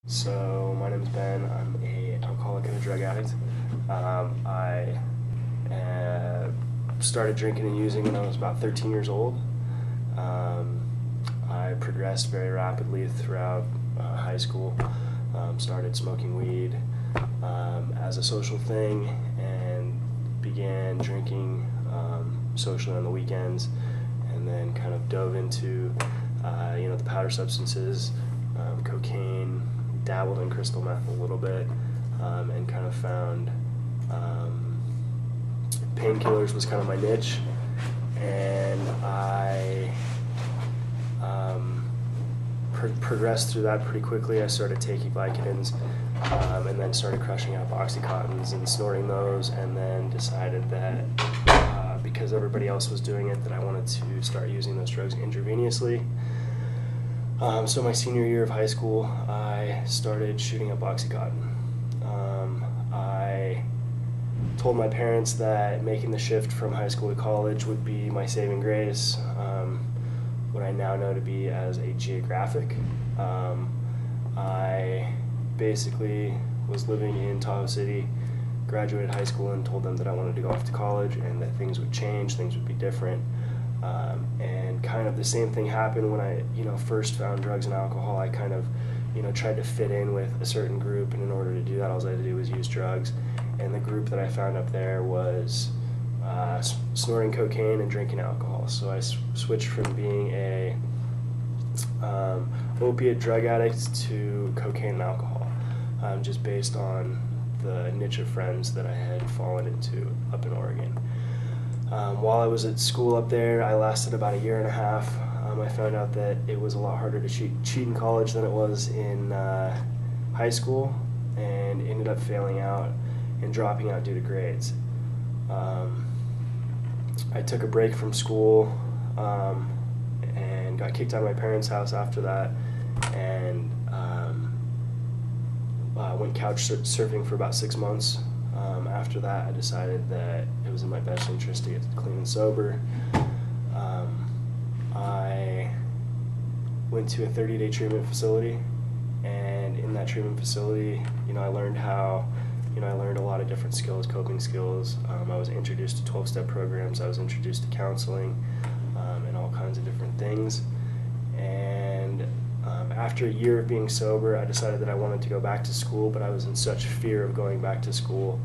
So my name is Ben. I'm a alcoholic and a drug addict. I started drinking and using when I was about 13 years old. Um, I progressed very rapidly throughout high school. Started smoking weed as a social thing and began drinking socially on the weekends, and then kind of dove into the powder substances, cocaine, dabbled in crystal meth a little bit, and kind of found painkillers was kind of my niche. And I progressed through that pretty quickly. I started taking Vicodins, and then started crushing out Oxycontins and snorting those, and then decided that because everybody else was doing it, that I wanted to start using those drugs intravenously. So my senior year of high school, I started shooting up Oxycontin. I told my parents that making the shift from high school to college would be my saving grace, what I now know to be as a geographic. I basically was living in Tahoe City, graduated high school, and told them that I wanted to go off to college and that things would change, things would be different. And kind of the same thing happened when I, first found drugs and alcohol. I kind of, tried to fit in with a certain group, and in order to do that, all I had to do was use drugs. And the group that I found up there was snorting cocaine and drinking alcohol. So I switched from being a opiate drug addict to cocaine and alcohol, just based on the niche of friends that I had fallen into up in Oregon. While I was at school up there, I lasted about a year and a half. I found out that it was a lot harder to cheat in college than it was in high school, and ended up failing out and dropping out due to grades. I took a break from school and got kicked out of my parents' house after that, and went couch surfing for about 6 months. After that, I decided that it was in my best interest to get clean and sober. I went to a 30-day treatment facility, and in that treatment facility, I learned I learned a lot of different skills, coping skills. I was introduced to 12-step programs. I was introduced to counseling, and all kinds of different things. And after a year of being sober, I decided that I wanted to go back to school, but I was in such fear of going back to school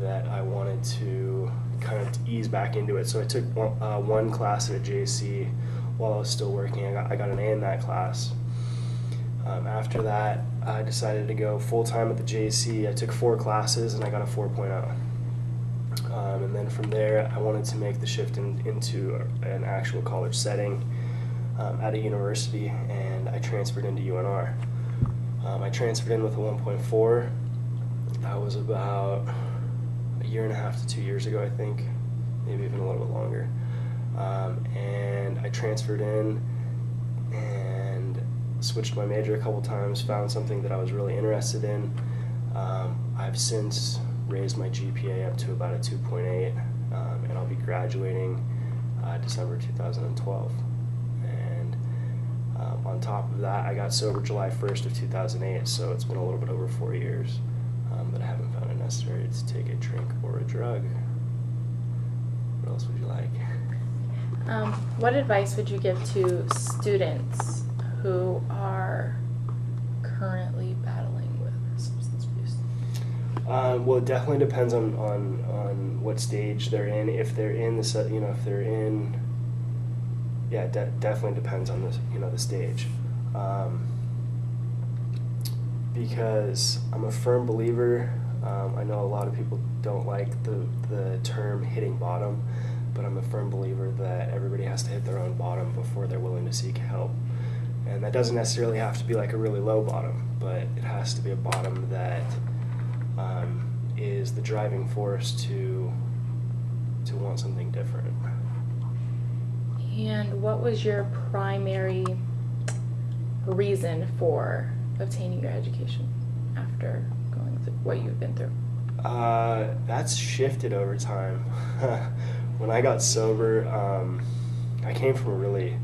that I wanted to kind of ease back into it. So I took one class at a JC while I was still working. I got an A in that class. After that, I decided to go full-time at the JC. I took 4 classes and I got a 4.0. And then from there, I wanted to make the shift into an actual college setting at a university, and I transferred into UNR. I transferred in with a 1.4. That was about a year and a half to 2 years ago, I think, maybe even a little bit longer. And I transferred in and switched my major a couple times, found something that I was really interested in. I've since raised my GPA up to about a 2.8, and I'll be graduating December 2012. And on top of that, I got sober July 1st of 2008, so it's been a little bit over 4 years, but I haven't found it necessary to take a drink or a drug. What else would you like? What advice would you give to students who are currently battling with substance abuse? Well, it definitely depends on what stage they're in. If they're in definitely depends on the stage. Because I'm a firm believer. I know a lot of people don't like the term hitting bottom, but I'm a firm believer that everybody has to hit their own bottom before they're willing to seek help. And that doesn't necessarily have to be like a really low bottom, but it has to be a bottom that is the driving force to want something different. And what was your primary reason for obtaining your education after going through what you've been through? That's shifted over time. When I got sober, I came from a really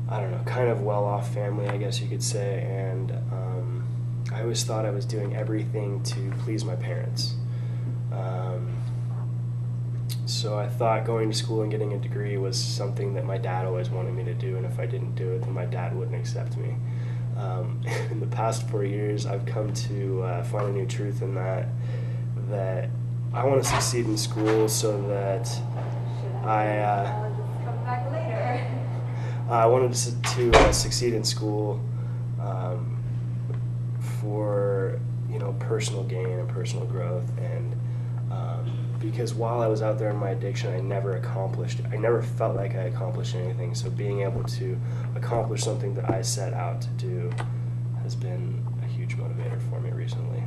I don't know, kind of well-off family, I guess you could say, and I always thought I was doing everything to please my parents. So I thought going to school and getting a degree was something that my dad always wanted me to do, and if I didn't do it, then my dad wouldn't accept me. In the past 4 years, I've come to find a new truth in that I want to succeed in school so that I wanted to succeed in school for personal gain and personal growth, and because while I was out there in my addiction, I never felt like I accomplished anything. So being able to accomplish something that I set out to do has been a huge motivator for me recently.